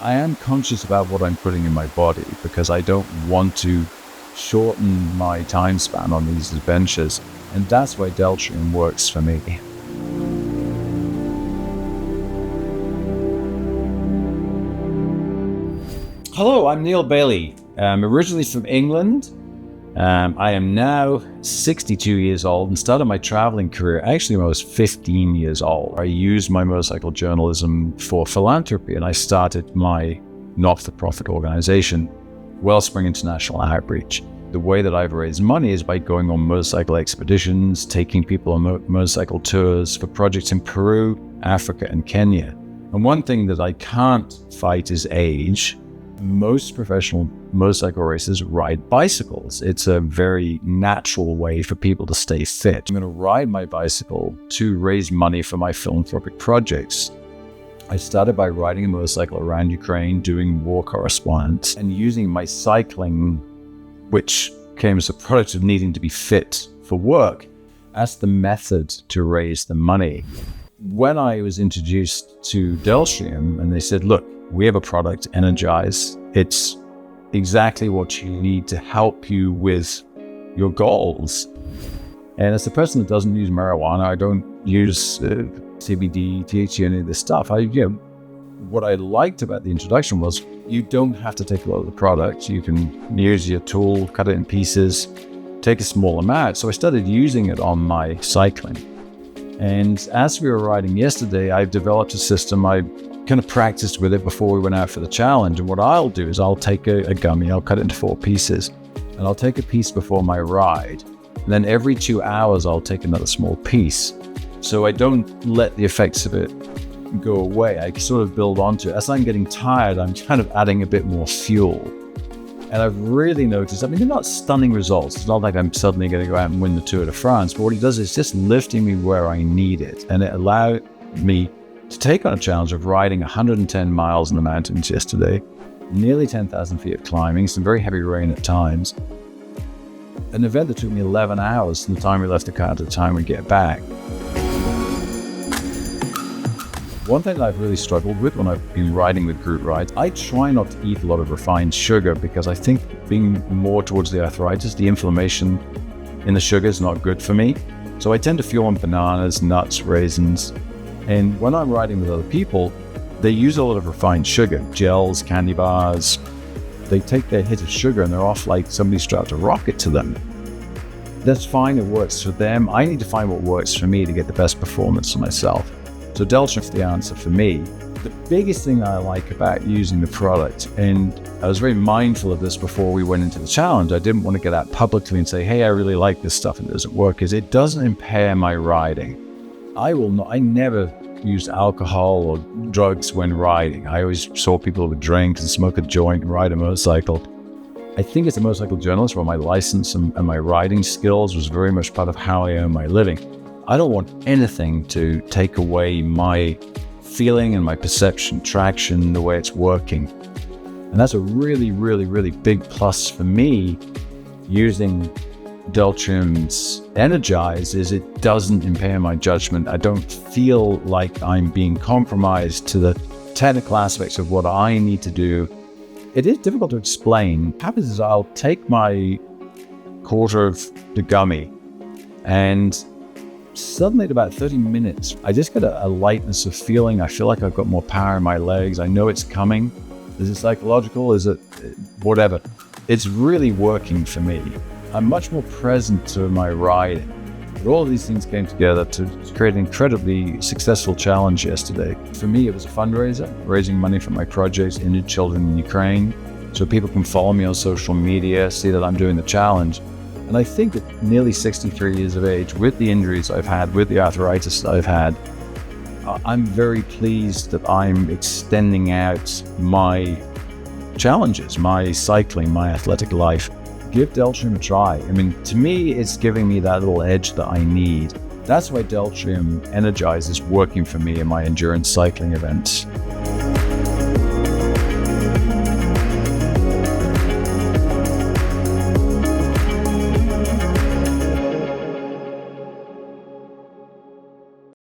I am conscious about what I'm putting in my body because I don't want to shorten my time span on these adventures. And that's why Deltrium works for me. Hello, I'm Neale Bayly. I'm originally from England. I am now 62 years old and started my traveling career actually when I was 15 years old. I used my motorcycle journalism for philanthropy, and I started my not-for-profit organization, Wellspring International Outreach. The way that I've raised money is by going on motorcycle expeditions, taking people on motorcycle tours for projects in Peru, Africa, and Kenya. And one thing that I can't fight is age. Most professional motorcycle racers ride bicycles. It's a very natural way for people to stay fit. I'm going to ride my bicycle to raise money for my philanthropic projects. I started by riding a motorcycle around Ukraine, doing war correspondence, and using my cycling, which came as a product of needing to be fit for work, as the method to raise the money. When I was introduced to Deltrium and they said, look, we have a product, Energize. It's exactly what you need to help you with your goals. And as a person that doesn't use marijuana, I don't use CBD, THC, any of this stuff. What I liked about the introduction was you don't have to take a lot of the product. You can use your tool, cut it in pieces, take a small amount. So I started using it on my cycling. And as we were riding yesterday, I've developed a system. I kind of practiced with it before we went out for the challenge. And what I'll do is I'll take a gummy, I'll cut it into 4 pieces, and I'll take a piece before my ride. And then every 2 hours, I'll take another small piece. So I don't let the effects of it go away. I sort of build onto it. As I'm getting tired, I'm kind of adding a bit more fuel. And I've really noticed, they're not stunning results. It's not like I'm suddenly going to go out and win the Tour de France, but what it does is just lifting me where I need it. And it allowed me to take on a challenge of riding 110 miles in the mountains yesterday, nearly 10,000 feet of climbing, some very heavy rain at times. An event that took me 11 hours from the time we left the car to the time we get back. One thing that I've really struggled with when I've been riding with group rides, I try not to eat a lot of refined sugar because I think being more towards the arthritis, the inflammation in the sugar is not good for me. So I tend to fuel on bananas, nuts, raisins. And when I'm riding with other people, they use a lot of refined sugar, gels, candy bars. They take their hit of sugar and they're off like somebody strapped a rocket to them. That's fine, it works for them. I need to find what works for me to get the best performance for myself. So Deltrium is the answer for me. The biggest thing that I like about using the product, and I was very mindful of this before we went into the challenge, I didn't want to get out publicly and say, hey, I really like this stuff and it doesn't work, is it doesn't impair my riding. I never used alcohol or drugs when riding. I always saw people who would drink and smoke a joint and ride a motorcycle. I think as a motorcycle journalist, where my license and my riding skills was very much part of how I earn my living. I don't want anything to take away my feeling and my perception, traction, the way it's working. And that's a really, really, really big plus for me using Deltrium's Energize is it doesn't impair my judgment. I don't feel like I'm being compromised to the technical aspects of what I need to do. It is difficult to explain. What happens is I'll take my quarter of the gummy and suddenly at about 30 minutes, I just get a lightness of feeling. I feel like I've got more power in my legs. I know it's coming. Is it psychological? Is it whatever? It's really working for me. I'm much more present to my riding. But all of these things came together to create an incredibly successful challenge yesterday. For me, it was a fundraiser, raising money for my projects, injured children in Ukraine, so people can follow me on social media, see that I'm doing the challenge. And I think at nearly 63 years of age, with the injuries I've had, with the arthritis that I've had, I'm very pleased that I'm extending out my challenges, my cycling, my athletic life. Give Deltrium a try. I mean, to me, it's giving me that little edge that I need. That's why Deltrium ENERGIZE is working for me in my endurance cycling events.